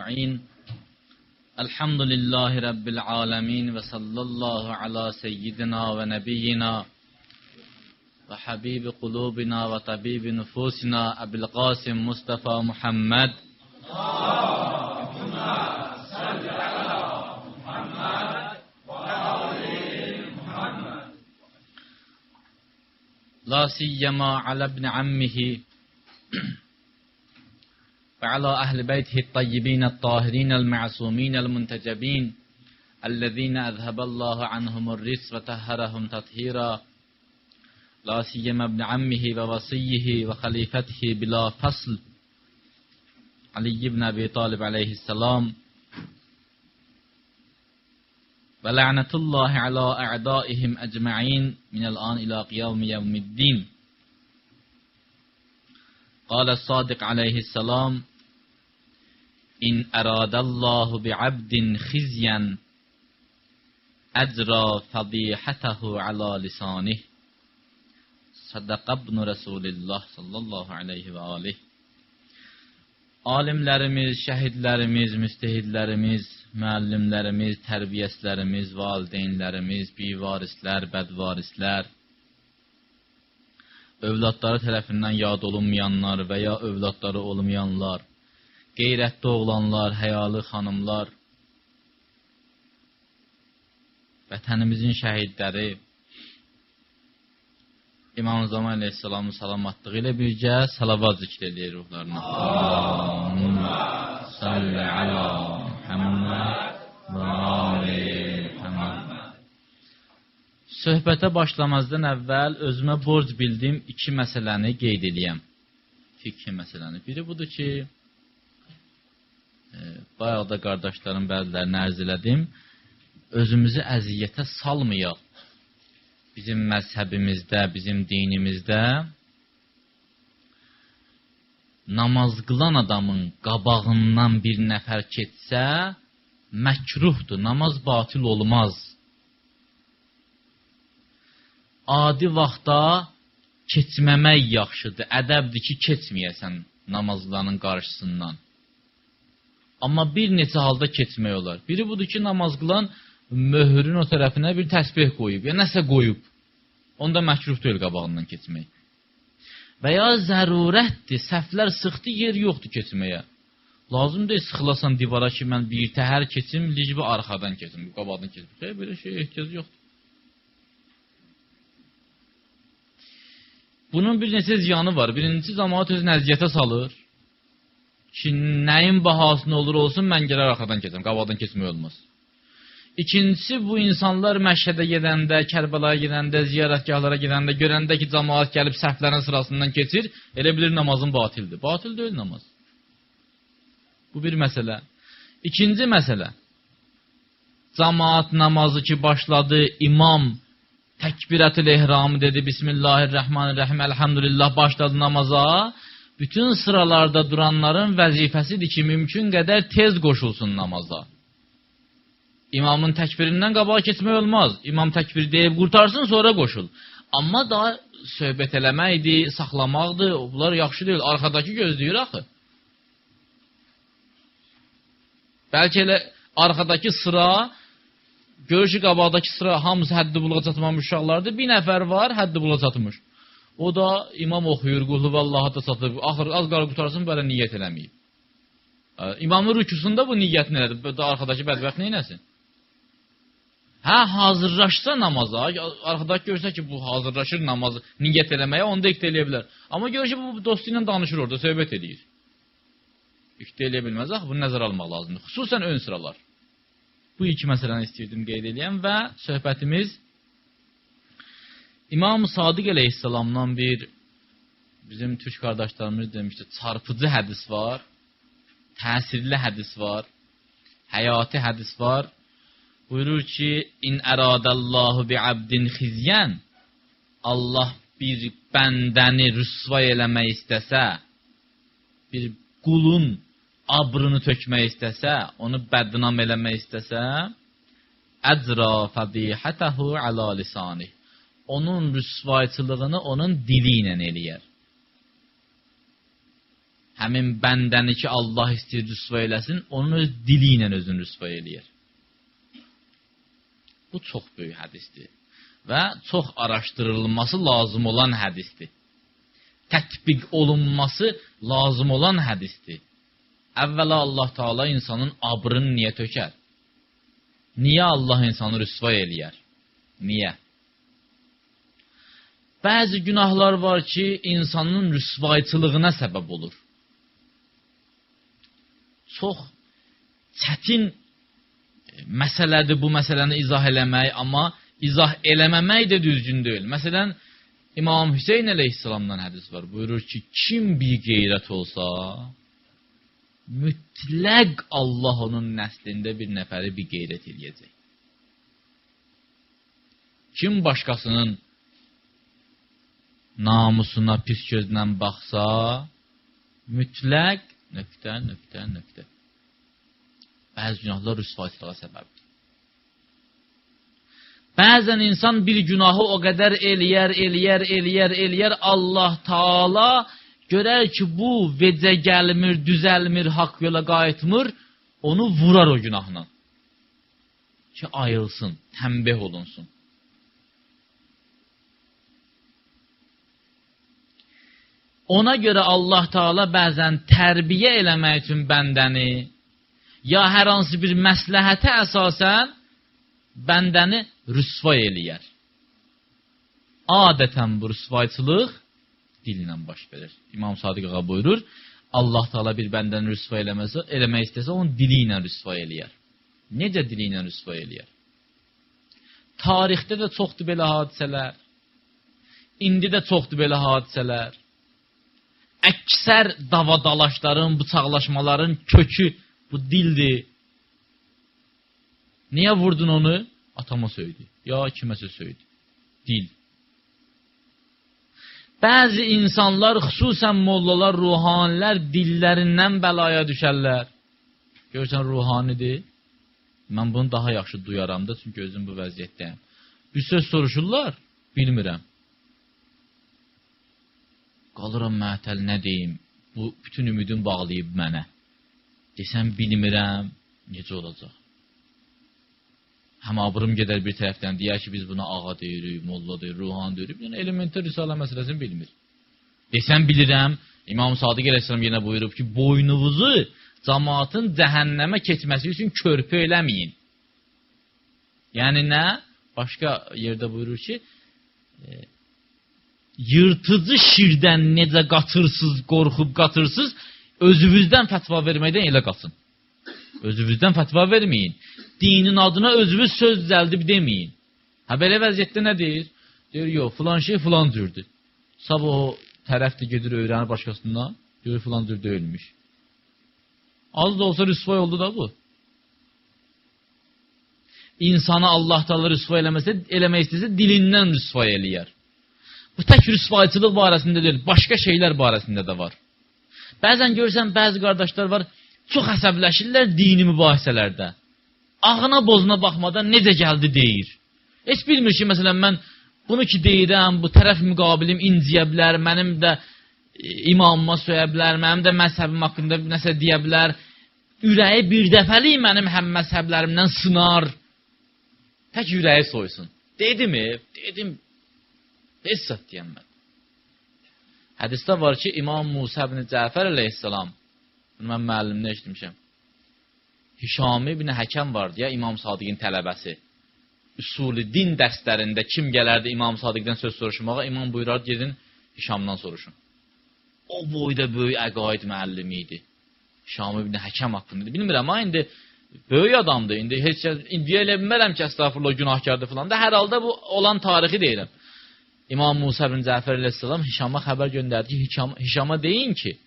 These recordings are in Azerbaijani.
أجمعين الحمد لله رب العالمين وصلى الله على سيدنا ونبينا وحبيب قلوبنا وطبيب نفوسنا أبي القاسم مصطفى محمد لا سيما على ابن عمه وعلى أهل بيته الطيبين الطاهرين المعصومين المنتجبين الذين أذهب الله عنهم الرجس وطهرهم تطهيرا لا سيما ابن عمه ووصيه وخليفته بلا فصل علي بن أبي طالب عليه السلام ولعنة الله على أعدائهم أجمعين من الآن إلى قيام يوم الدين. قال الصادق عليه السلام إن أراد الله بعبد خزيا أجرى فضيحته على لسانه. صدق ابن رسول الله sallallahu aleyhi ve aleyh. Alimlərimiz, şəhidlərimiz, müstehidlərimiz, müəllimlərimiz, tərbiyəçilərimiz, valideynlərimiz, bivarislər, bədvarislər, övladları tərəfindən yad olunmayanlar və ya övladları olmayanlar, qeyrətli oğlanlar, həyalı xanımlar, vətənimizin şəhidləri, İmam Zaman Aleyhisselamın salamatlığı ilə bircə salavat zikr edir ruhlarına. Allahümme salli ala Muhammed və ali Muhammed. Söhbətə başlamazdan əvvəl özümə borc bildiyim iki məsələni qeyd edeyəm. İki məsələni. Biri budur ki, bayağı da qardaşların bəzilərini ərz elədim. Özümüzü əziyyətə salmayaq. Bizim məzhəbimizdə, bizim dinimizdə namaz qılan adamın qabağından bir nəfər keçsə məkruhdur, namaz batil olmaz. Adi vaxtda keçməmək yaxşıdır, ədəbdir ki, keçməyəsən namazlarının qarşısından. Amma bir neçə halda keçmək olar. Biri budur ki, namaz qılan möhrün o tərəfinə bir təsbih qoyub, ya nəsə qoyub. Onda məkruh deyil qabağından keçmək. Və ya zərurətdir, səhvlər sıxdı, yer yoxdur keçməyə. Lazım deyil, sıxılasan divara ki, mən bir təhər keçim, licbi arxadan keçim, qabağdan keçim. Belə şey ehtiyac yoxdur. Bunun bir neçə ziyanı var. Birincisi, cəmaət özünü əziyyətə salır ki, nəyin bahasına olur olsun, mən gələr arxadan keçəm, qabağdan keçmək olmaz. İkincisi, bu insanlar Məşhədə gedəndə, Kərbəlaya gedəndə, ziyarətgahlara gedəndə, görəndə ki, cəmaət gəlib səhvlərin sırasından keçir, elə bilir namazın batildir. Batil deyil namaz. Bu bir məsələ. İkinci məsələ, cəmaət namazı ki başladı, imam təkbirətül ehramı dedi, Bismillahirrahmanirrahim, elhamdülillah, başladı namaza, bütün sıralarda duranların vəzifəsidir ki, mümkün qədər tez qoşulsun namaza. İmamın təkbirindən qabağa keçmək olmaz. İmam təkbir deyib qurtarsın, sonra qoşul. Amma daha söhbət eləməkdir, saxlamaqdır, bunlar yaxşı deyil. Arxadakı gözləyir axı. Bəlkə elə arxadakı sıra, görür ki, qabaqdakı sıra hamısı həddi buluğa çatmamış uşaqlardır. Bir nəfər var, həddi buluğa çatmış. O da imam oxuyur, qulhu vallaha da çatıb. Axır, az qara qurtarsın, belə niyyət eləməyib. İmamın rüküsündə bu niyyət nədir? Arxadakı bədbəxt neynəsin? Hə, hazırlaşsa namaza, arxadakı görsə ki, bu hazırlaşır namazı, niyyət eləməyə, onu da iqtə eləyə bilər. Amma görür ki, bu dostu ilə danışır orada, söhbət edir. İqtə eləyə bilməz, axı, bunu nəzər almaq lazımdır. Xüsusən ön sıralar. Bu iki məsələni istəyirdim qeyd edəyəm və söhbətimiz İmam Sadiq əleyhissalamdan bizim türk qardaşlarımız demişdi, çarpıcı hədis var, təsirli hədis var, həyati hədis var. Buyurur ki, İn əradəllahu bi'abdin xizyən, Allah bir bəndəni rüsvay eləmək istəsə, bir qulun abrını tökmək istəsə, onu bədnam eləmək istəsə, əcra fədihətəhu alə lisanih. Onun rüsvayçılığını onun dili ilə eləyər. həmin bəndəni ki, Allah istəyir rüsva eləsin, onun öz dili ilə özünü rüsva eləyir. Bu çox böyük hədisdir və çox araşdırılması lazım olan hədisdir. Tətbiq olunması lazım olan hədisdir. Əvvəla Allah Teala insanın abrını niyə tökər? Niyə Allah insanı rüsva eləyər? Niyə? Bəzi günahlar var ki, insanın rüsvayçılığına səbəb olur. Çox çətin məsələdir bu məsələni izah eləmək, amma izah eləməmək də düzgün deyil. Məsələn, İmam Hüseyin əleyhissalamdan hədis var. Buyurur ki, kim bir qeyrət olsa, mütləq Allah onun nəslində bir nəfəri bir qeyrət eləyəcək. Kim başqasının namusuna pis gözlə baxsa, mütləq nöqtə. Bəzi günahlar rüsvayçılığa səbəbdir. Bəzən insan bir günahı o qədər eləyər, Allah Taala görər ki, bu vecə gəlmir, düzəlmir, haqq yola qayıtmır, onu vurar o günahla. Ki, ayılsın, təmbih olunsun. Ona görə Allah Taala bəzən tərbiyə eləmək üçün bəndəni, ya hər hansı bir məsləhətə əsasən bəndəni rüsva eləyər. Adətən bu rüsvayçılıq dillə baş verir. İmam Sadiq ağa buyurur, Allah Taala bir bəndəni rüsva eləmək istəsə, onu dili ilə rüsva eləyər. Necə dili ilə rüsva eləyər? Tarixdə də çoxdur belə hadisələr. İndi də çoxdur belə hadisələr. Əksər davadalaşların, bıçaqlaşmaların kökü bu dildir. Niyə vurdun onu? Atama söydü. Ya kiməsə söydü. Dil. Bəzi insanlar, xüsusən mollalar, ruhanilər dillərindən bəlaya düşərlər. Görürsən, ruhanidir. Mən bunu daha yaxşı duyaram da, çünki özüm bu vəziyyətdəyim. Bir söz soruşurlar, bilmirəm. Qalıram mətəl, nə deyim? Bu, bütün ümidim bağlayıb mənə. Desəm, bilmirəm, necə olacaq? Həm abrım gedər bir tərəfdən, deyər ki, biz buna ağa deyirik, molla deyirik, ruhan deyirik. Yəni, elementar risalə məsələsini bilmir. Desəm, bilirəm, İmam Sadiq əleyhissalam yenə buyurub ki, boynuvuzu cəmaatın cəhənnəmə keçməsi üçün körpü eləməyin. Yəni, nə? Başqa yerdə buyurur ki, yırtıcı şirdən necə qatırsız, qorxub qatırsız, özünüzdən fətva verməkdən elə qaçın. Özünüzdən fətva verməyin. Dinin adına özünüz söz düzəldib deməyin. Ha, belə vəziyyətdə nə deyir? Deyir, yox, filan şey filan cürdür. Sabah o tərəfdə gedir, öyrənir başqasından, deyir, filan cür deyilmiş. Az da olsa rüsvay oldu da bu. İnsanı Allah Teala rüsvay eləmək istəsə, dilindən rüsvay eləyər. Bu tək rüsvayçılıq barəsində deyil, başqa şeylər barəsində də var. Bəzən görürsən, bəzi qardaşlar var, çox əsəbləşirlər dini mübahisələrdə. Ağına bozuna baxmadan necə gəldi deyir. Heç bilmir ki, məsələn, mən bunu ki deyirəm, bu tərəf müqabilim inciyə bilər, mənim də imamıma söyə bilər, mənim də məzhəbim haqqında nəsə deyə bilər. Ürəyi bir dəfəlik mənim həm məzhəblərimdən sınar. Tək ürəyi soysun. Dedimi? Dedim. Heç zat deyəmmən. Hədisdə var ki, İmam Musa ibn Cəfər əleyhissalam, mən müəllimdə eşitmişəm, Hişam ibn Həkəm vardı ya, İmam Sadiqin tələbəsi. Üsulü din dərslərində kim gələrdi İmam Sadiqdən söz soruşmağa, İmam buyurardı, gedin Hişamdan soruşun. O boyda böyük əqaid müəllimi idi. Hişam ibn Həkəm haqqında. Bilmirəm, amma indi böyük adamdır. İndi heç indiyə elə bilmərəm ki, əstəğfurullah, günahkardır falan da. Hər halda bu olan tarixi deyirəm. İmam Musa ibn Cəfər əleyhissalam Hişama xəbər göndərdi ki, Hişama deyin ki,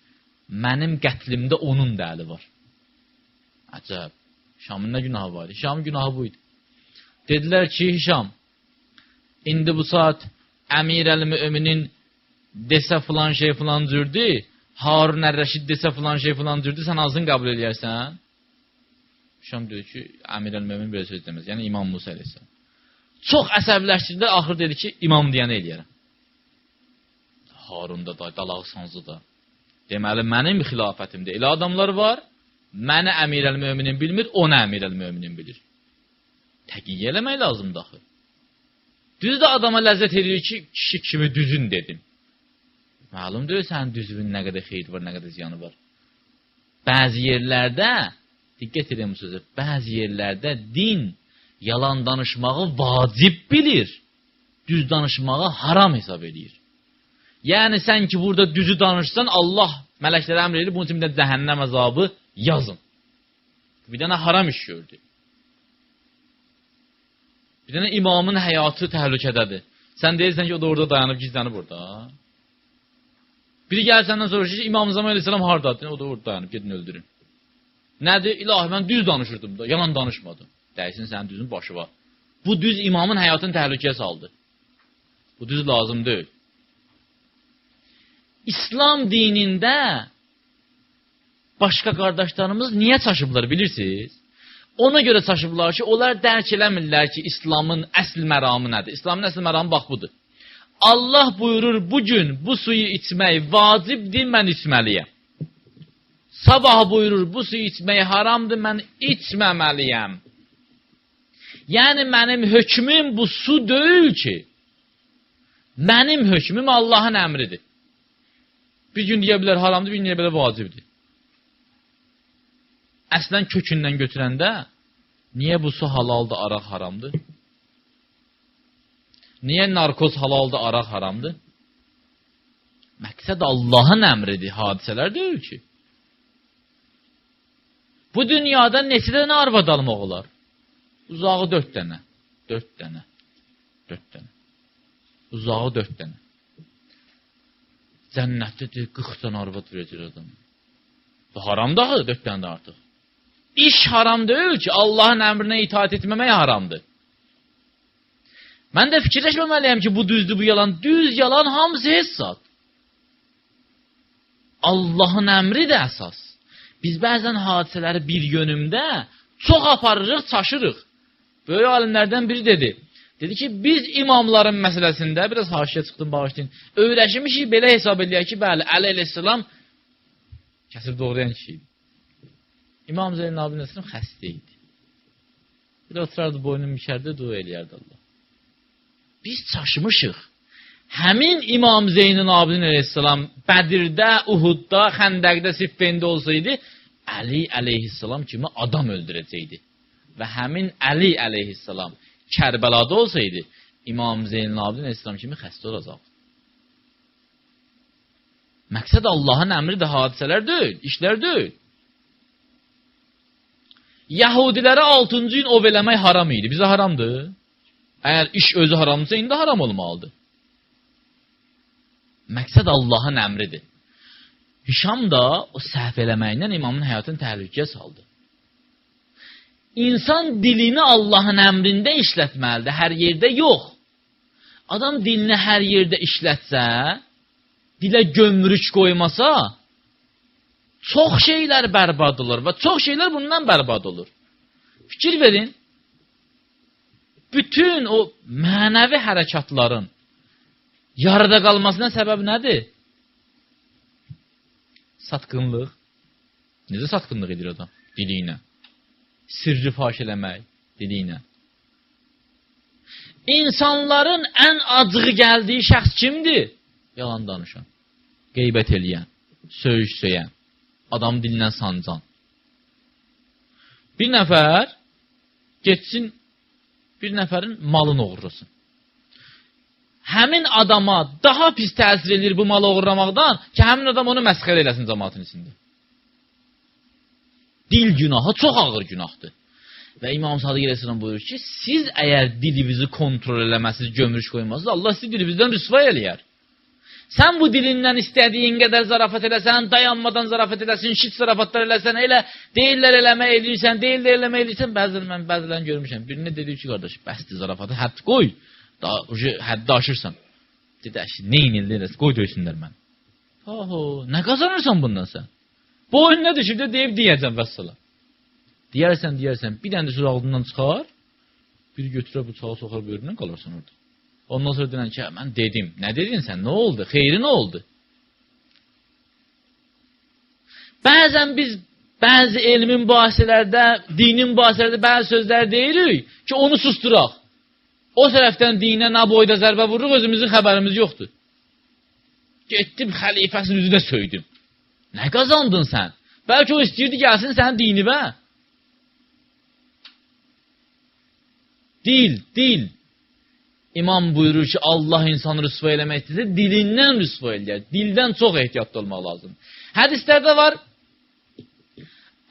mənim qətlimdə onun da əli var. Əcəb. Hişamın nə günahı var? Hişamın günahı bu idi. Dedilər ki, Hişam, indi bu saat Əmir əl-Müminin desə filan şey filan cürdü, Harun ər-Rəşid desə filan şey filan cürdü, sən ağzını qəbul edərsən? Hişam deyir ki, Əmir əl-Mümin belə söz deməz. Yəni İmam Musa əleyhissalam. Çox əsəbləşdirdi, axır dedi ki, imam deyəni eləyərəm. Harun da, dalağı sancı da. Deməli, mənim xilafətimdə elə adamlar var, məni əmirəl-möminin bilmir, onu əmirəl-möminin bilir. Təqiyyə eləmək lazımdır axı. Düz də adama ləzzət edir ki, kişi kimi düzün dedim. Məlum deyil, sənin düzünün nə qədər xeyri var, nə qədər ziyanı var. Bəzi yerlərdə, diqqət edin bu sözü, bəzi yerlərdə din yalan danışmağı vacib bilir, düz danışmağı haram hesab edir. Yəni, sən ki, burada düzü danışsan, Allah mələklərə əmr edir, bunun üçün bir də cəhənnəm əzabı yazın. Bir dənə haram iş gördü. Bir dənə imamın həyatı təhlükədədir. Sən deyirsən ki, o da orada dayanıb, gizlənib orada. Biri gəlir səndən soruşur ki, İmam Zaman Aleyhisselam haradadır? O da orada dayanıb, gedin öldürün. Nədir? İlahi, mən düz danışırdım da, yalan danışmadım. Dəysin, sənin düzün başı var. Bu düz imamın həyatını təhlükəyə saldı. Bu düz lazım deyil. İslam dinində başqa qardaşlarımız niyə çaşıblar, bilirsiniz? Ona görə çaşıblar ki, onlar dərk eləmirlər ki, İslamın əsl məramı nədir? İslamın əsl məramı bax budur. Allah buyurur, bugün bu suyu içmək vacibdir, mən içməliyəm. Sabah buyurur, bu suyu içmək haramdır, mən içməməliyəm. Yəni, mənim hökmüm bu su deyil ki, mənim hökmüm Allahın əmridir. Bir gün deyə bilər haramdır, bir gün deyə bilər vacibdir. Əslən kökündən götürəndə, niyə bu su halaldır, araq haramdır? Niyə narkoz halaldır, araq haramdır? Məqsəd Allahın əmridir, hadisələr deyil ki. Bu dünyada neçə dənə arvad almaq olar? Uzağı 4 dənə. 4 dənə. 4 dənə. Uzağı 4 dənə. Cənnətdə 40 dənə arvad verəcək adam. Bu haramdır axı, 4 dənə də artıq. İş haram deyil ki, Allahın əmrinə itaat etməmək haramdır. Mən də fikirləşməməliyəm ki, bu düzdür, bu yalan. Düz, yalan, hamısı hesab. Allahın əmri də əsas. Biz bəzən hadisələri bir yönümdə çox aparırıq, çaşırıq. Böyük alimlərdən biri dedi. Dedi ki, biz imamların məsələsində, biraz haşiyə çıxdım, bağışlayın, öyrəşmişik, belə hesab edək ki, bəli, Əli əleyhissalam kəsib doğrayan kişiydi. İmam Zeynəl Abidin xəstə idi. Bir oturardı, boynunu mükərdi, dua eləyərdi Allah. Biz çaşmışıq. Həmin İmam Zeynəl Abidin əleyhissalam Bədirdə, Uhudda, Xəndəqdə, Siffendə olsaydı, Əli əleyhissalam kimi adam öldürəcəkdi. Və həmin Əli əleyhissalam Kərbəlada olsaydı, İmam Zeynəl Abidin əleyhissalam kimi xəstə olacaq. Məqsəd Allahın əmridir, hadisələr deyil, işlər deyil. Yahudilərə 6-cı gün ov eləmək haram idi. Bizə haramdır. Əgər iş özü haramdırsa, indi haram olmalıdır. Məqsəd Allahın əmridir. Hişam da o səhv eləməyindən imamın həyatını təhlükəyə saldı. İnsan dilini Allahın əmrində işlətməlidir, hər yerdə yox. Adam dilini hər yerdə işlətsə, dilə gömrük qoymasa, çox şeylər bərbad olur və çox şeylər bundan bərbad olur. Fikir verin, bütün o mənəvi hərəkatların yarıda qalmasına səbəb nədir? Satqınlıq. Necə satqınlıq edir adam? Dili ilə. Sirri faş eləmək dili ilə. İnsanların ən acığı gəldiyi şəxs kimdir? Yalan danışan, qeybət eləyən, söyüş söyən, adam dilindən sancan. Bir nəfər getsin, bir nəfərin malını oğurlasın. Həmin adama daha pis təsir edir bu malı oğurlamaqdan ki, həmin adam onu məsxərə eləsin cəmaatın içində. Dil günahı çox ağır günahdır. Və İmam Sadiq əleyhissalam buyurur ki, siz əgər dilinizi kontrol eləməsiniz, gömrük qoymazsınız, Allah sizi dilinizdən rüsva eləyər. Sən bu dilindən istədiyin qədər zarafat eləsən, dayanmadan zarafat eləsin, şit zarafatlar eləsən, elə deyirlər eləmə eləyirsən, deyirlər eləmə eləyirsən, bəzilərini görmüşəm. Birinə dedi ki, qardaş, bəsdir zarafatı, hədd qoy, həddə aşırsan. Dedi, neyin eləyirsən, qoy döysünlər mən. Nə qazanırsan bundan sən? Boyun nə düşüb də deyib deyəcəm vəssalam. Deyərsən, bir dənə də söz ağzından çıxar, biri götürər bıçağı soxar bölümdən qalarsan orada. Ondan sonra deyən ki, mən dedim. Nə dedin sən? Nə oldu? Xeyri nə oldu? Bəzən biz bəzi elmin mübahisələrdə, dinin mübahisələrdə bəzi sözlər deyirik ki, onu susturaq. O tərəfdən dinə nə boyda zərbə vururuq, özümüzün xəbərimiz yoxdur. Getdim, xəlifəsinin üzünə söydüm. Nə qazandın sən? Bəlkə o istəyirdi gəlsin sənin dinivə. Dil. İmam buyurur ki, Allah insanı rüsva eləmək istəyirsə, dilindən rüsva eləyər. Dildən çox ehtiyatlı olmaq lazım. Hədislərdə var,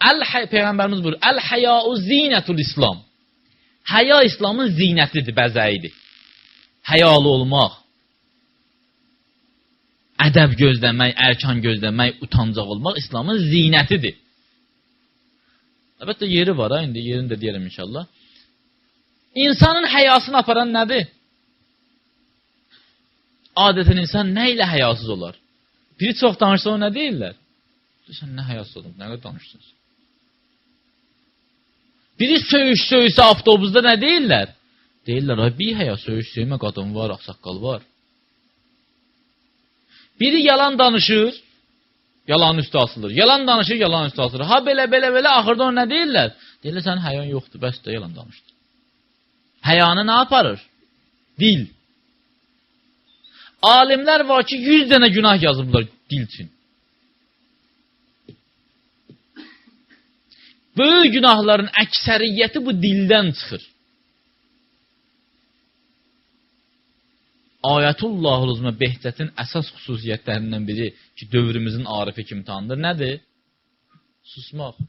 Peyğəmbərimiz buyurur, Əl-həyau zinətul İslam. Həya İslamın zinətidir, bəzəyidir. Həyalı olmaq, ədəb gözləmək, ərkan gözləmək, utancaq olmaq İslamın zinətidir. Əlbəttə, yeri var, indi yerini də deyərəm inşallah. İnsanın həyasını aparan nədir? Adətən insan nə ilə həyasız olar? Biri çox danışsa o nə deyirlər? Sən nə həyasız olun, nə qədər danışsınız? Biri söyüşsə avtobusda nə deyirlər? Deyirlər, bir həya söyüşsəymə qadın var, ağsaqqal var. Biri yalan danışır, yalanın üstü asılır. Yalan danışır, yalanın üstü asılır. Ha belə, axırda onu nə deyirlər? Deyirlər, sənin həyan yoxdur, bəs də yalan danışdı. Həyanı nə aparır? Dil. Alimlər var ki, 100 dənə günah yazıblar dil üçün. Böyük günahların əksəriyyəti bu dildən çıxır. Ayətullahul-Uzma Behcətin əsas xüsusiyyətlərindən biri ki, dövrümüzün arifi kimi tanınır. Nədir? Susmaq.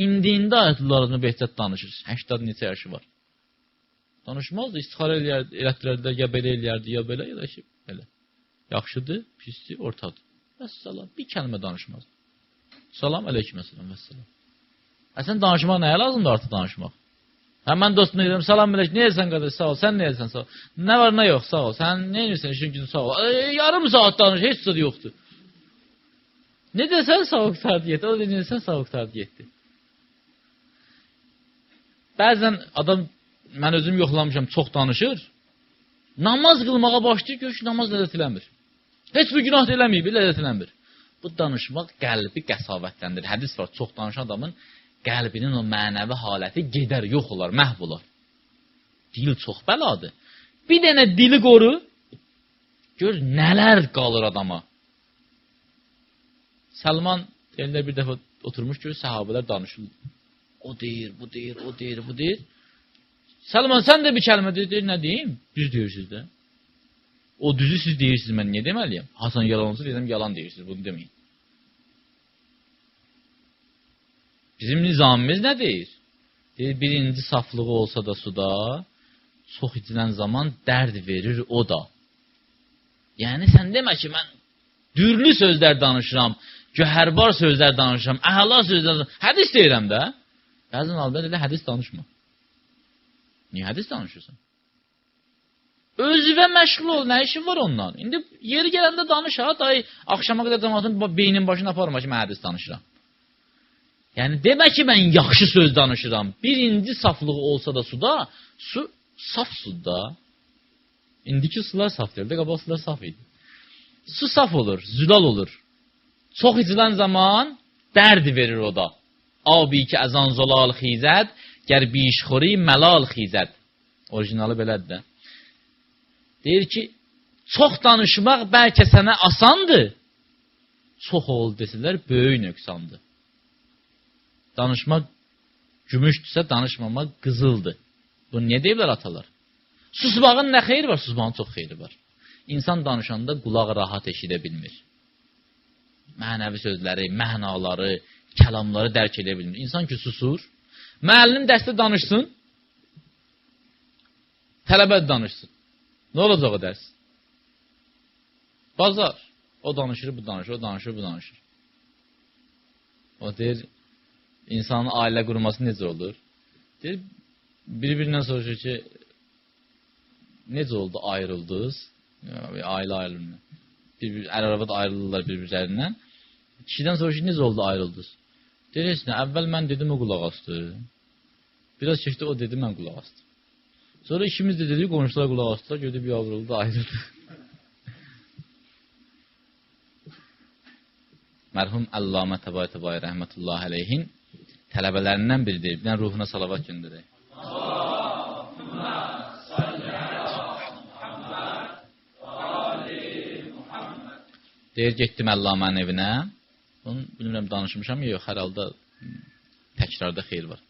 İndiyində Ayətullah-Uzma Behcət danışır. 80 neçə yaşı var. Danışmazdı, istixarə elətdirərdilər, ya belə eləyərdi, ya belə, ya da ki, belə. Yaxşıdır, pisdir, ortadır. Vəssalam, bir kəlmə danışmaz. Salam, ələyküm, əssalam, vəssalam. Sən danışmaq nəyə lazımdır artıq danışmaq? Mən dostuna deyirəm, salam əleyk, nə edirsən qardaş, sağ ol, sən nə edirsən, sağ ol. Nə var, nə yox, sağ ol, sən nə edirsən, işin günü sağ ol. Yarım saat danış, heç söz yoxdur. Ne desən, sağ ol qutardı getdi, o da desən, sağ ol qutardı getdi. Bəzən adam, mən özüm yoxlamışam, çox danışır, namaz qılmağa başlayır, gör ki, namaz ləzzət eləmir. Heç bir günah da eləməyib, ləzzət eləmir. Bu danışmaq qəlbi qəsavətləndir. Hədis var, çox danışan adamın qəlbinin o mənəvi haləti gedər, yox olar, məhv olar. Dil çox bəladır. Bir dənə dili qoru, gör nələr qalır adama. Səlman elində bir dəfə oturmuş, gör səhabələr danışırlar. O deyir, bu deyir, o deyir, bu deyir. Səlman sən də bir kəlmə deyir, nə deyim? Düz deyirsiniz də. O düzü siz deyirsiniz, mən niyə deməliyəm? Hasan yalan olsa deyirəm, yalan deyirsiniz, bunu deməyin. Bizim nizamimiz nə deyir? Deyir, birinci saflığı olsa da suda, çox içilən zaman dərd verir o da. Yəni, sən demə ki, mən dürlü sözlər danışıram, göhərbar sözlər danışıram, əhla sözlər danışıram. Hədis deyirəm də. Bəzən albəd elə hədis danışma. Niyə hədis danışırsan? Özüvə məşğul ol, nə işin var ondan? İndi yeri gələndə danış, ha, dayı, axşama qədər cəmatın beynin başına aparma ki, mən hədis danışıram. Yəni, demə ki, mən yaxşı söz danışıram. Birinci saflığı olsa da suda, su saf suda. İndiki sular saf deyil, qabaq sular saf idi. Su saf olur, zülal olur. Çox içilən zaman dərd verir o da. Abi ki, əzan zolal xizəd, gər bişxori məlal xizəd. Orijinalı belədir də. Deyir ki, çox danışmaq bəlkə sənə asandır. Çox oldu desələr, böyük nöqsandır. Danışmaq gümüşdürsə, danışmamaq qızıldır. Bunu niyə deyirlər atalar? Susmağın nə xeyri var? Susmağın çox xeyri var. İnsan danışanda qulaq rahat eşidə bilmir. Mənəvi sözləri, mənaları, kəlamları dərk edə bilmir. İnsan ki, susur. Müəllim dərsdə danışsın, tələbə danışsın. Nə olacaq o dərs? Bazar. O danışır, bu danışır, o danışır, bu danışır. O deyir, insanın ailə qurması necə olur? Deyir, bir-birindən soruşur ki, necə oldu, ayrıldınız? Ailə ayrılmıyor. Ər-arvad ayrılırlar bir-birlərindən. Kişidən soruşur, necə oldu, ayrıldınız? Deyir, heç nə, əvvəl mən dedim, o qulaq astı. Biraz keçdi, o dedi, mən qulaq astım. Sonra ikimiz də dedik, qonşular qulaq astılar, gördü bir avrıldı, ayrıldı. mərhum Allamə Təbai rəhmətullahi əleyhin tələbələrindən biridir. Bir dənə ruhuna salavat göndərək. Deyir, getdim Əllamənin evinə. Bunu bilmirəm, danışmışam, yox, hər halda təkrarda xeyir var.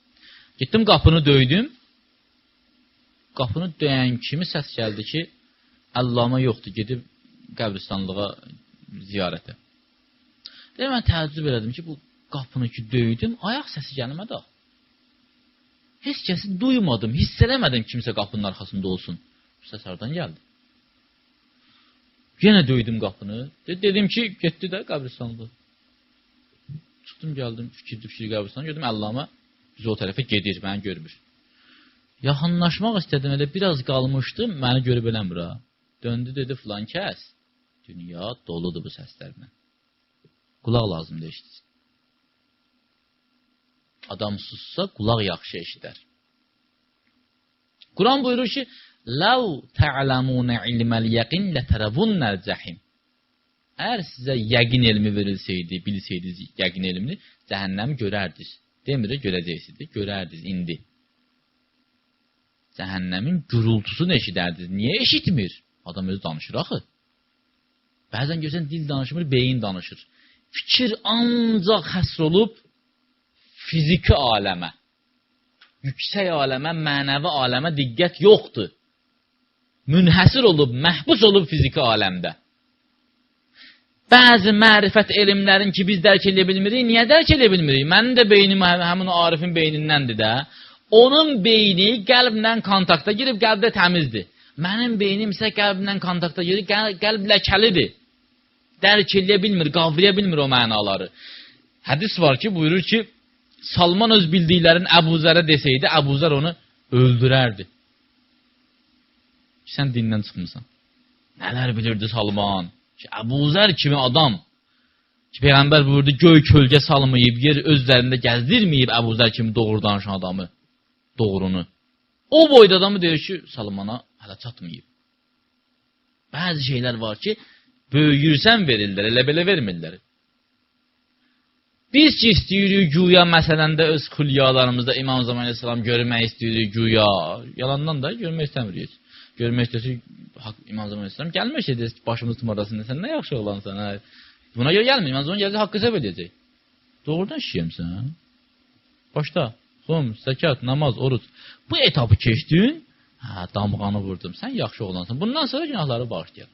Getdim, qapını döydüm. Qapını döyən kimi səs gəldi ki, Əllamə yoxdur, gedib qəbristanlığa ziyarətə. Deyir, mən təəccüb elədim ki, bu qapını ki döydüm, ayaq səsi gəlmədi. Heç kəsi duymadım, hiss eləmədim kimsə qapının arxasında olsun. Bu səs hardan gəldi? Yenə döydüm qapını. Dedim ki, getdi də qəbristanlığa. Çıxdım, gəldim, fikir qəbristanlığa. Gördüm, Əllamə biz o tərəfə gedir, məni görmür. Yaxınlaşmaq istədim, elə biraz qalmışdım, məni görüb eləmir ha. Döndü, dedi, filan kəs. Dünya doludur bu səslərlə. Qulaq lazımdır eşitsin. Adam sussa, qulaq yaxşı eşidər. Quran buyurur ki, لَوْ تَعْلَمُونَ عِلْمَ الْيَقِنْ لَتَرَوُنَّ الْجَحِيمِ Əgər sizə yəqin elmi verilsəydi, bilsəydiniz yəqin elmini, cəhənnəmi görərdiniz. Demir, görəcəksiniz, görərdiniz indi. Cəhənnəmin gürültüsünü eşidərdiniz. Niyə eşitmir? Adam özü danışır axı. Bəzən görsən dil danışmır, beyin danışır. Fikir ancaq həsr olub fiziki aləmə, yüksək aləmə, mənəvi aləmə diqqət yoxdur. Münhəsir olub, məhbus olub fiziki aləmdə. Bəzi mərifət elmlərin ki, biz dərk edə bilmirik. Niyə dərk edə bilmirik? Mənim də beynim həmin Arifin beynindəndir də. Onun beyni qəlblə kontakta girib, qəlbdə təmizdir. Mənim beynim isə qəlblə kontakta girib, qəlb ləkəlidir. Dərk edə bilmir, qavraya bilmir o mənaları. Hədis var ki, buyurur ki, Salman öz bildiklərini Əbu Zərə desəydi, Əbu Zər onu öldürərdi. Sən dindən çıxmısan. Nələr bilirdi Salman? Ki, Əbu Zər kimi adam ki, Peyğəmbər buyurdu, göy kölgə salmayıb, yer özlərində gəzdirməyib Əbu Zər kimi doğru danışan adamı, doğrunu. O boyda adamı deyir ki, Salmana hələ çatmayıb. Bəzi şeylər var ki, böyüyürsən verirlər, elə belə vermirlər. Biz ki, istəyirik güya məsələndə öz xülyalarımızda İmam Zaman Aleyhisselam görmək istəyirik güya. Yalandan da görmək istəmirik. Görmək istəyirik İmam Zaman Aleyhisselam gəlmək istəyirik başımız tımarasında. Sən nə yaxşı olansan? Hə? Buna görə gəlmir. İmam Zaman gələcək, haqqı səb edəcək. Doğrudan şişəyəmsən. Başda. Xum, zəkat, namaz, oruç. Bu etapı keçdin, hə, damğanı vurdum. Sən yaxşı olansan. Bundan sonra günahları bağışlayaq.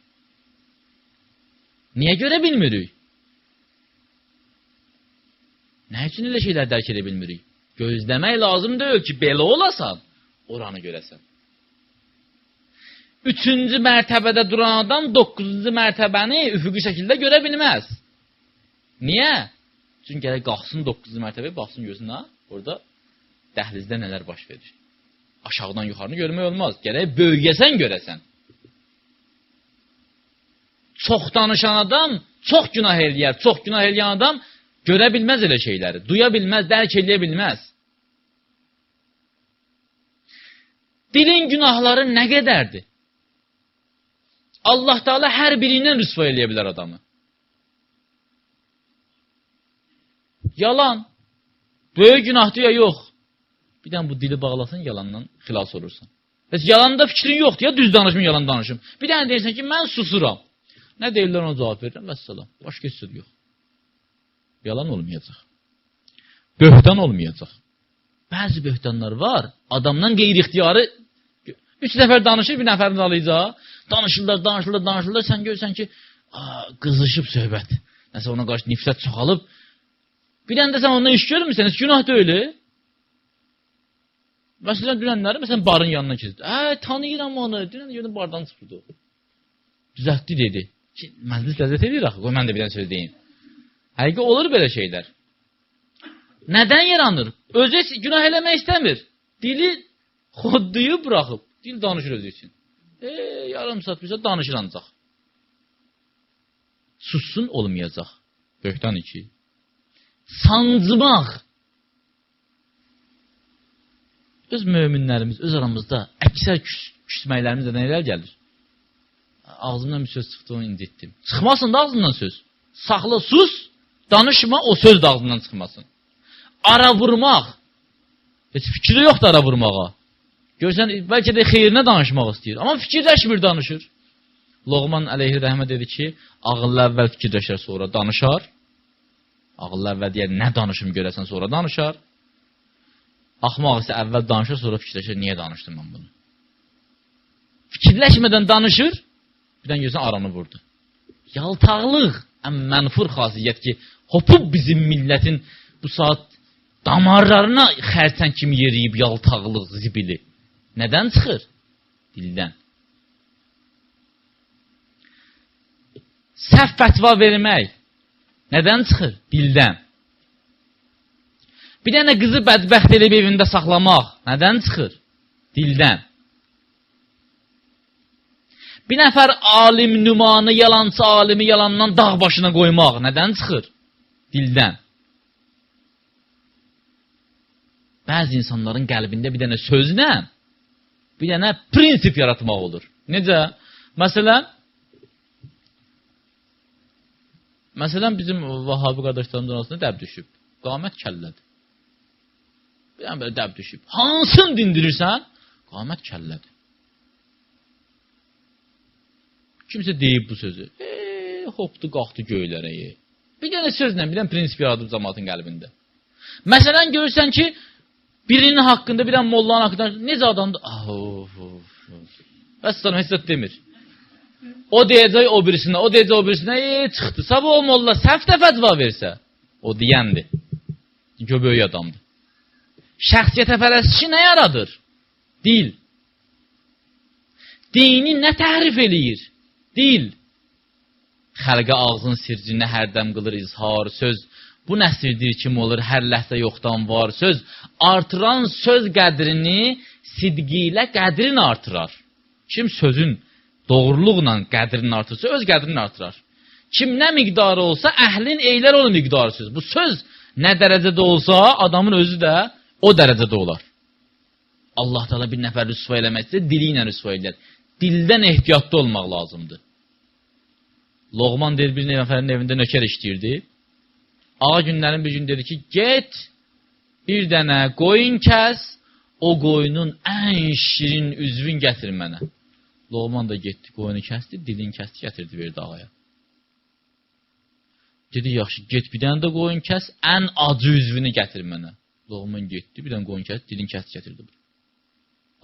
Niyə görə bilmirik? Nə üçün elə şeylər dərk edə bilmirik? Gözləmək lazım deyil ki, belə olasan, oranı görəsən. 3-cü mərtəbədə duran adam 9-cu mərtəbəni üfüqi şəkildə görə bilməz. Niyə? Çünki gərək qalxsın 9-cu mərtəbəyə, baxsın görsün ha, orada dəhlizdə nələr baş verir. Aşağıdan yuxarını görmək olmaz. Gərək böyüyəsən görəsən. Çox danışan adam çox günah eləyər. Çox günah eləyən adam görə bilməz elə şeyləri. Duya bilməz, dərk eləyə bilməz. Dilin günahları nə qədərdir? Allah Teala hər birindən rüsva eləyə bilər adamı. Yalan. Böyük günahdır ya yox. Bir dənə bu dili bağlasın, yalandan xilas olursan. Heç yalanda fikrin yoxdur ya, düz danışım, yalan danışım. Bir dənə deyirsən ki, mən susuram. Nə deyirlər ona cavab verirəm, vəssalam. Başqa heç söz yox. Yalan olmayacaq. Böhtan olmayacaq. Bəzi böhtanlar var, adamdan qeyri-ixtiyarı 3 nəfər danışır, bir nəfərini alayacaq. Danışırlar, sən görürsən ki, qızışıb söhbət. Nəsə ona qarşı nifrət çoxalıb. Bir dənə də sən ondan iş görmürsən, heç günah deyil. Məsələn, dünənləri, məsələn, barın yanına keçdi. Tanıyıram onu, dünən bardan çıxırdı. Düzəltdi dedi. Ki, məclis ləzzət edir axı, qoy mən də bir dənə söz deyim. Həqiqi olur belə şeylər. Nədən yaranır? Özü günah eləmək istəmir. Dili xodduyu buraxıb. Dil danışır özü üçün. Yarım saat bir saat danışır ancaq. Sussun olmayacaq. Böhtan 2. Sancmaq. Öz möminlərimiz, öz aramızda əksər küsməklərimizdə nələr gəlir? Ağzımdan bir söz çıxdı, onu incitdim. Çıxmasın da ağzından söz. Saxla, sus. Danışma, o söz də ağzından çıxmasın. Ara vurmaq. Heç fikri yoxdur ara vurmağa. Görsən, bəlkə də xeyrinə danışmaq istəyir. Amma fikirləşmir, danışır. Loğman əleyhi rəhmə dedi ki, ağıllı əvvəl fikirləşər, sonra danışar. Ağıllı əvvəl deyər, nə danışım görəsən, sonra danışar. Axmaq isə əvvəl danışır, sonra fikirləşir, niyə danışdım mən bunu? Fikirləşmədən danışır, birdən görsən aranı vurdu. Yaltaqlıq, ən mənfur xasiyyət ki, hopub bizim millətin bu saat damarlarına xərçən kimi yeriyib yaltaqlıq zibili. Nədən çıxır? Dildən. Səhv fətva vermək nədən çıxır? Dildən. Bir dənə qızı bədbəxt edib evində saxlamaq nədən çıxır? Dildən. Bir nəfər alim nümanı, yalancı alimi yalandan dağ başına qoymaq nədən çıxır? Dildən. Bəzi insanların qəlbində bir dənə sözlə, bir dənə prinsip yaratmaq olur. Necə? Məsələn, bizim Vahabi qardaşlarımızın arasında dəb düşüb. Qamət kəllədir. Bir dənə belə dəb düşüb. Hansını dindirirsən? Qamət kəllədir. Kimsə deyib bu sözü. Hopdu, qalxdı göylərə. Bir dənə sözlə, bir dənə prinsip yaradıb cəmaatın qəlbində. Məsələn, görürsən ki, birinin haqqında, bir dənə mollanın haqqında, necə adamdır? Bəs sana heç demir. O deyəcək o birisinə, o deyəcək o birisinə, çıxdı. Sabah o molla səhvdə fətva versə, o deyəndir. Çünki o böyük adamdır. Şəxsiyyətə pərəstişi nə yaradır? Dil. Dini nə təhrif eləyir? Dil. Xəlqə ağzın sircinə hərdəm qılır izhar söz. Bu nəsirdir kim olur hər ləhzə yoxdan var söz. Artıran söz qədrini sidqi ilə qədrini artırar. Kim sözün doğruluqla qədrini artırsa, öz qədrini artırar. Kim nə miqdarı olsa, əhlin eylər onu miqdarı söz. Bu söz nə dərəcədə olsa, adamın özü də o dərəcədə olar. Allah Teala bir nəfər rüsva eləməksə, dili ilə rüsva eləyər. Dildən ehtiyatlı olmaq lazımdır. Loğman deyir, bir nəfərin evində nökər işləyirdi. Ağa günlərin bir gün dedi ki, get, bir dənə qoyun kəs, o qoyunun ən şirin üzvün gətir mənə. Loğman da getdi, qoyunu kəsdi, dilini kəsdi, gətirdi, verdi ağaya. Dedi, yaxşı, get bir dənə də qoyun kəs, ən acı üzvünü gətir mənə. Loğman getdi, bir dənə qoyun kəsdi, dilini kəsdi, gətirdi.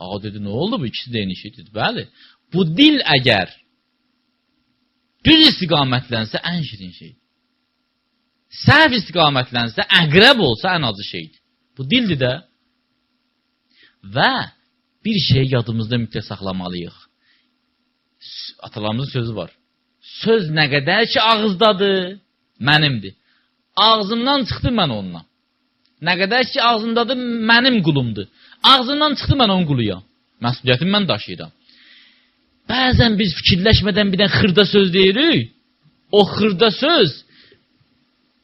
Ağa dedi, nə oldu bu? İkisi də eyni şey dedi. Bəli, bu dil əgər düz istiqamətlənsə ən şirin şeydir. Səhv istiqamətlənsə, əqrəb olsa ən acı şeydir. Bu dildir də. Və bir şey yadımızda mütləq saxlamalıyıq. Atalarımızın sözü var. Söz nə qədər ki ağızdadır, mənimdir. Ağzımdan çıxdı mən onunla. Nə qədər ki ağzımdadır, mənim qulumdur. Ağzımdan çıxdı mən onun quluyam. Məsuliyyətimi mən daşıyıram. Bəzən biz fikirləşmədən bir dənə xırda söz deyirik. O xırda söz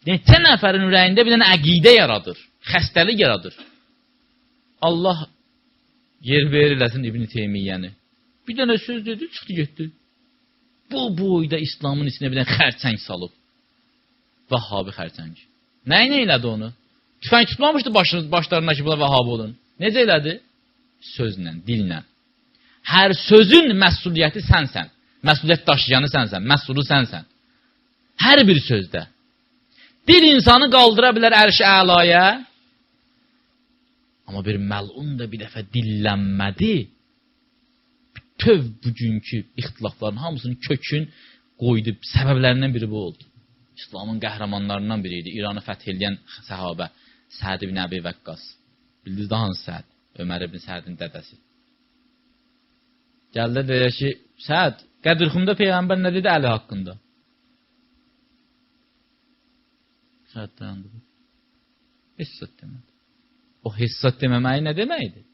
neçə nəfərin ürəyində bir dənə əqidə yaradır. Xəstəlik yaradır. Allah yer verirləsin İbn-i Teymiyyəni. Bir dənə söz dedi, çıxdı getdi. Bu boyda İslamın içine bir dənə xərçəng salıb. Vahhabi xərçəng. Nəyin elədi onu? Tüfəng tutmamışdı başlarına ki, bunlar Vahhabi olun. Necə elədi? Sözlə, dillə. Hər sözün məsuliyyəti sənsən. Məsuliyyət daşıyanı sənsən. Məsulu sənsən. Hər bir sözdə. Dil insanı qaldıra bilər ərş-i əlaya. Amma bir məlun da bir dəfə dillənmədi. Bütöv bugünkü ixtilafların hamısının kökün qoydu. Səbəblərindən biri bu oldu. İslamın qəhrəmanlarından biri idi. İranı fəth edən səhabə. Səd ibn Əbi Vəqqas. Bildiniz də hansı Səd? Ömər ibn Sədin dədəsi. Gəldi deyir ki, Səd, Qədirxumda Peyğəmbər nə dedi Əli haqqında? Səd dayandı. Hissat demədi. O hissat deməməyi nə deməkdir?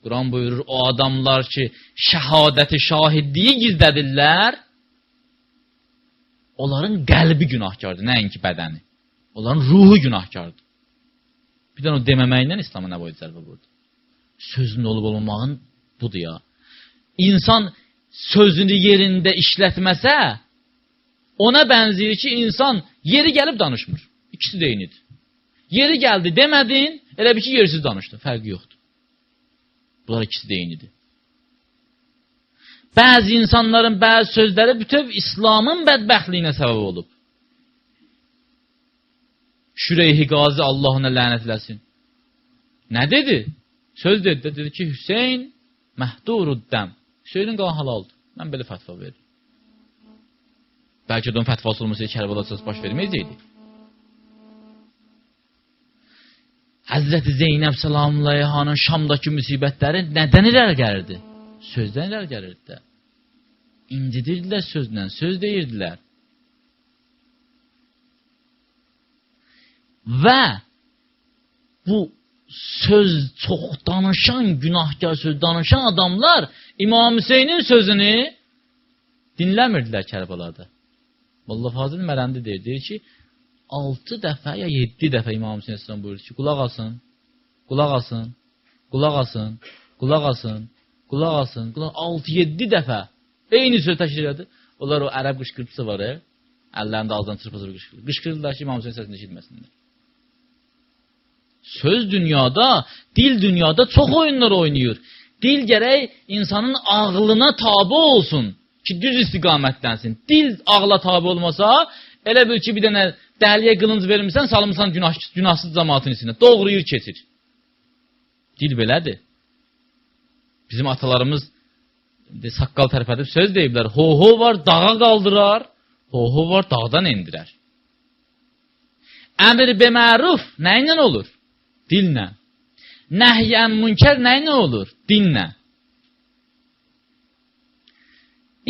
Quran buyurur, o adamlar ki, şəhadəti, şahidliyi gizlədirlər, onların qəlbi günahkardır, nəinki bədəni. Onların ruhu günahkardır. Bir də o deməməklə İslam'a nə boyut zərbə vurdu? Sözün olub olmamağın budur ya. İnsan sözünü yerində işlətməsə, Ona bənzəyir ki, insan yeri gəlib danışmır. İkisi də eynidir. Yeri gəldi demədin, elə bir ki, yersiz danışdın. Fərqi yoxdur. Bunlar ikisi də eynidir. Bəzi insanların bəzi sözləri bütöv İslamın bədbəxtliyinə səbəb olub. Şüreyhi Qazi Allah ona lənət eləsin. Nə dedi? Söz dedi. Dedi ki, Hüseyin məhduruddəm. Hüseynin qanı halaldır. Mən belə fətva veririm. Bəlkə də onun fətvası olmasaydı Kərbəla söz baş verməyəcəkdi. Həzrəti Zeynəb salamlayhanın Şamdakı müsibətləri nədən irəli gəlirdi? Sözdən irəli gəlirdi də. İncidirdilər sözlə, söz deyirdilər. Və bu söz çox danışan, günahkar söz danışan adamlar İmam Hüseynin sözünü dinləmirdilər Kərbəlada. Vallahi Fazıl Mərəndi deyir ki, 6 dəfə ya 7 dəfə İmam Hüseyin Əsələm buyurur ki, qulaq asın, qulaq asın, qulaq asın, qulaq asın, qulaq asın, 6-7 dəfə eyni söz təşkil edir. Onlar o ərəb qışqırtısı var, əllərində ağzından çırpazır qışqırır. Qışqırırlar ki, İmam Hüseyin səsini eşitməsinlər. Söz dünyada, dil dünyada çox oyunlar oynayır. Dil gərək insanın ağlına tabi olsun ki, düz istiqamətlənsin. Dil ağla tabi olmasa, elə bil ki, bir dənə dəliyə qılınc vermirsən, salmışsan günahsız cəmaatın içində. Doğruyur, keçir. Dil belədir. Bizim atalarımız saqqal tərpədib söz deyiblər. Ho-ho var, dağa qaldırar. Ho-ho var, dağdan endirər. Əmr biməruf nə ilə olur? Dillə. Nəhyən münkər nə ilə olur? Dinlə.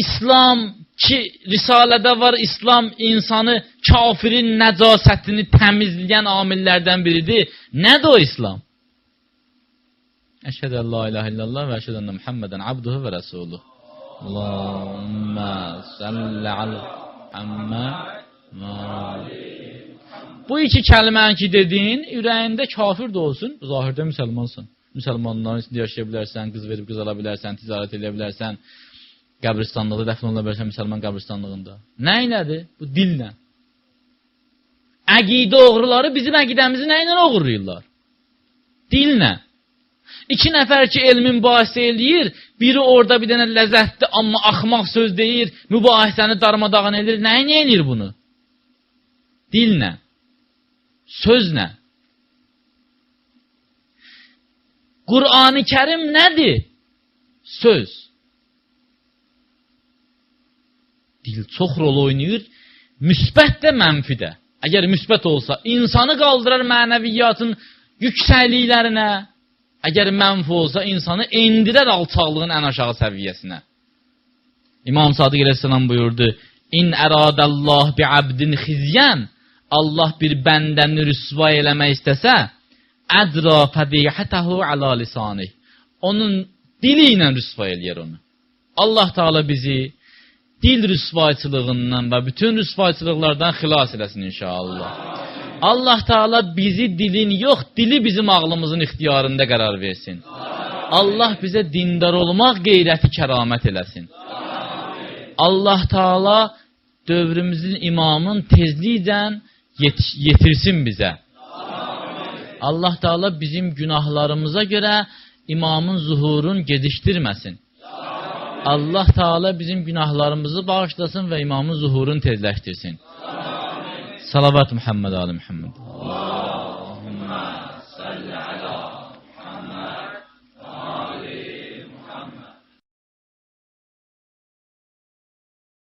İslam ki, Risalədə var, İslam insanı kafirin nəcasətini təmizləyən amillərdən biridir. Nədir o İslam? Əşhədə la ilahə illallah və əşhədə ənə Muhammedən abduhu və rəsuluh. Allahümmə salli alə Muhammed. Bu iki kəlməni ki dedin, ürəyində kafir də olsun, zahirdə müsəlmansın. Müsəlmanların içində yaşaya bilərsən, qız verib qız ala bilərsən, ticarət edə bilərsən, qəbristanlıqda dəfn ola bilərsən müsəlman qəbristanlığında. Nə ilədir? Bu dillə. Əqidə oğruları bizim əqidəmizi nə ilə oğurlayırlar? Dillə. İki nəfər ki elmin mübahisə eləyir, biri orada bir dənə ləzzətli, amma axmaq söz deyir, mübahisəni darmadağın edir. Nə eləyir bunu? Dillə. Sözlə. Qur'an-ı Kərim nədir? Söz. Dil çox rol oynayır, müsbət də, mənfi də. Əgər müsbət olsa, insanı qaldırar mənəviyyatın yüksəkliklərinə. Əgər mənfi olsa, insanı endirər alçaqlığın ən aşağı səviyyəsinə. İmam Sadiq əleyhissalam buyurdu, İn əradəllah bi abdin xizyən, Allah bir bəndəni rüsva eləmək istəsə, ədra fədihətəhu alə lisanih. Onun dili ilə rüsva eləyər onu. Allah Teala bizi dil rüsvayçılığından və bütün rüsvayçılıqlardan xilas eləsin inşallah. Allah Teala bizi dilin yox, dili bizim ağlımızın ixtiyarında qərar versin. Allah bizə dindar olmaq qeyrəti kəramət eləsin. Allah Teala dövrümüzün imamın tezliklə yetirsin bizə. Allah Teala bizim günahlarımıza görə imamın zuhurun gedişdirməsin. Allah Teala bizim günahlarımızı bağışlasın və imamın zuhurunu tezləşdirsin. Salavat Muhammed Ali Muhammed.